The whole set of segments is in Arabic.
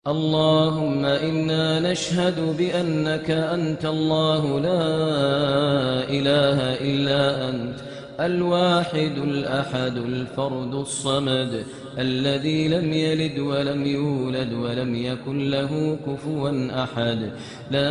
اللهم إنا نشهد بأنك أنت الله لا إله إلا أنت الواحد الأحد الفرد الصمد الذي لم يلد ولم يولد ولم يكن له كفوا أحد. لا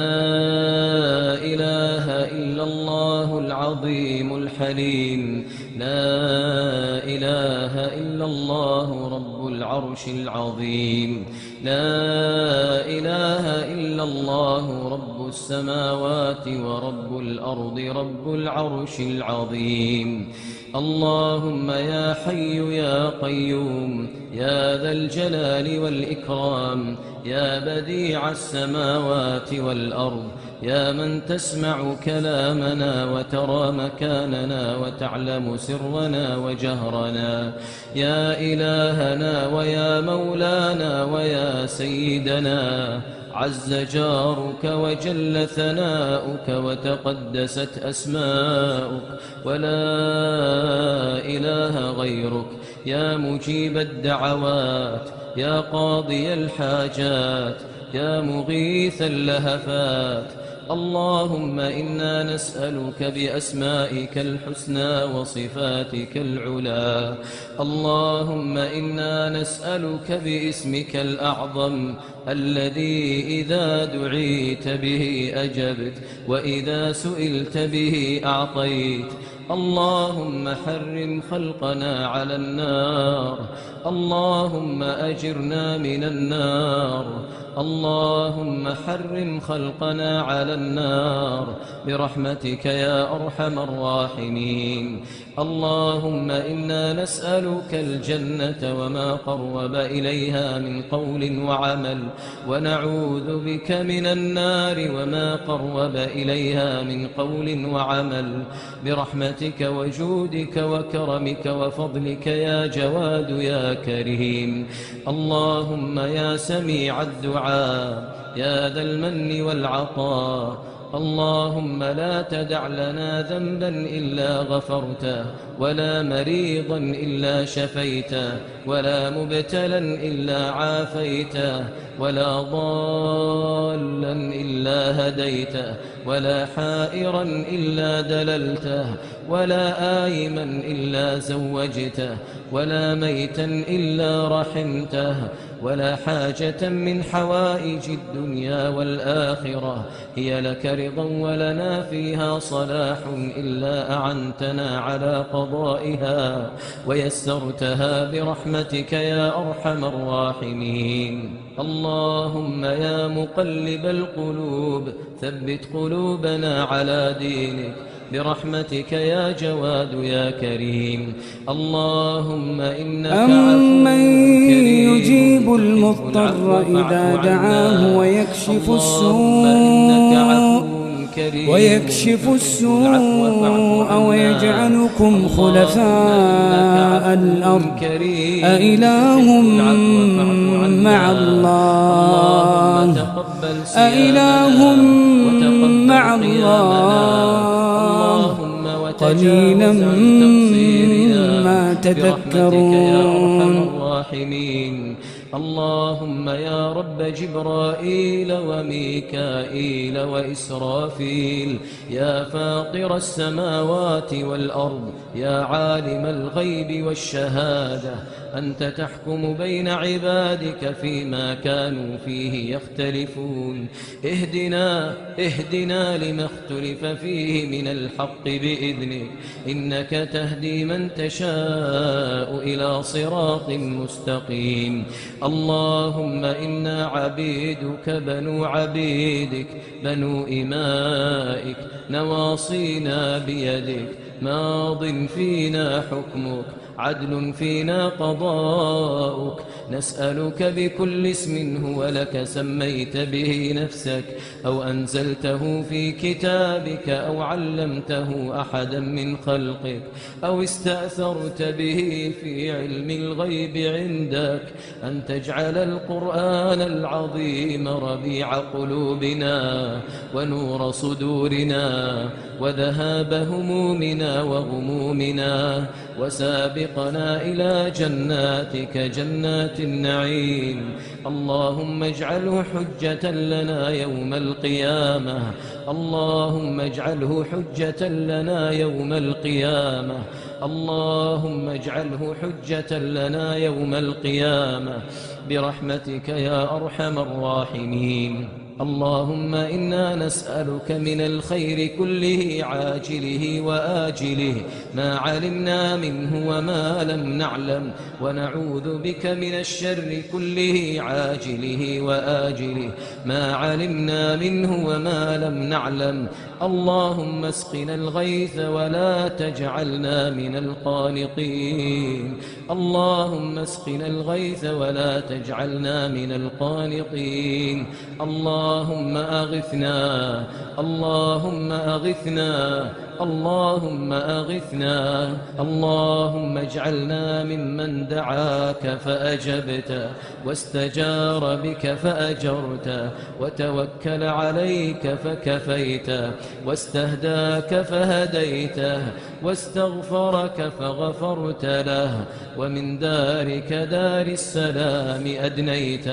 إله إلا الله العظيم الحليم. لا إله إلا الله رب العرش العظيم. لا إله إلا الله رب السماوات ورب الأرض رب العرش العظيم. اللهم يا حي يا قيوم يا ذا الجلال والإكرام يا بديع السماوات والأرض يا من تسمع كلامنا وترى مكاننا وتعلم سرنا وجهرنا، يا إلهنا ويا مولانا ويا سيدنا، عز جارك وجل ثناؤك وتقدست أسماؤك ولا إله غيرك، يا مجيب الدعوات يا قاضي الحاجات يا مغيث اللهفات. اللهم إنا نسألك بأسمائك الحسنى وصفاتك العلى. اللهم إنا نسألك باسمك الأعظم الذي إذا دعيت به أجبت وإذا سئلت به أعطيت. اللهم حرم خلقنا على النار. اللهم أجرنا من النار. اللهم حرم خلقنا على النار برحمتك يا أرحم الراحمين. اللهم إنا نسألك الجنة وما قرب إليها من قول وعمل، ونعوذ بك من النار وما قرب إليها من قول وعمل برحمتك وجودك وكرمك وفضلك يا جواد يا كريم. اللهم يا سميع الدعاء يا ذا المن والعطاء، اللهم لا تدع لنا ذنبا إلا غفرته، ولا مريضا إلا شفيته، ولا مبتلا إلا عافيته، ولا ضالا إلا هديته، ولا حائرا إلا دللته، ولا آيما إلا زوجته، ولا ميتا إلا رحمته، ولا حاجة من حوائج الدنيا والآخرة هي لك رضا ولنا فيها صلاح إلا أعنتنا على قضائها ويسرتها برحمتك يا أرحم الراحمين. اللهم يا مقلب القلوب ثبت قلوبنا على دينك برحمتك يا جواد يا كريم. اللهم إنك عفو كريم يجيب المضطر إذا دعاه ويكشف السوء ويجعلكم خلفاء الأرض أإله مع الله أإله مع الله قليلا ما تذكرون. اللهم يا رب جبرائيل وميكائيل وإسرافيل، يا فاطر السماوات والأرض، يا عالم الغيب والشهادة، أنت تحكم بين عبادك فيما كانوا فيه يختلفون. اهدنا لما اختلف فيه من الحق بإذنك، إنك تهدي من تشاء إلى صراط مستقيم. اللهم إنا عبيدك بنو عبيدك بنو إمائك، نواصينا بيدك، ماض فينا حكمك، عدل فينا قضاؤك. نسألك بكل اسم هو لك سميت به نفسك أو أنزلته في كتابك أو علمته أحدا من خلقك أو استأثرت به في علم الغيب عندك، أن تجعل القرآن العظيم ربيع قلوبنا ونور صدورنا وذهاب همومنا وغمومنا وسابقنا إلى جناتك جنات النعيم. اللهم اجعله حجة لنا يوم القيامة. اللهم اجعله حجة لنا يوم القيامة. اللهم اجعله حجة لنا يوم القيامة برحمتك يا أرحم الراحمين. اللهم إنا نسألك من الخير كله عاجله وآجله ما علمنا منه وما لم نعلم، ونعوذ بك من الشر كله عاجله وآجله ما علمنا منه وما لم نعلم. اللهم اسقنا الغيث ولا تجعلنا من القانطين. اللهم اسقنا الغيث ولا تجعلنا من القانطين. اللهم أغثنا. اللهم أغثنا. اللهم أغثنا. اللهم اجعلنا ممن دعاك فأجبت، واستجار بك فأجرت، وتوكل عليك فكفيت، واستهداك فهديته، واستغفرك فغفرت له، ومن دارك دار السلام أدنيت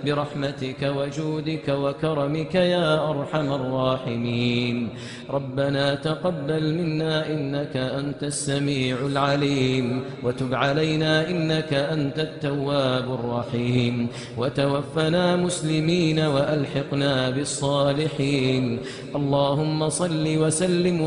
برحمتك وجودك وكرمك يا أرحم الراحمين. ربنا تقبل منا إنك أنت السميع العليم، وتب علينا إنك أنت التواب الرحيم، وتوفنا مسلمين وألحقنا بالصالحين. اللهم صل وسلم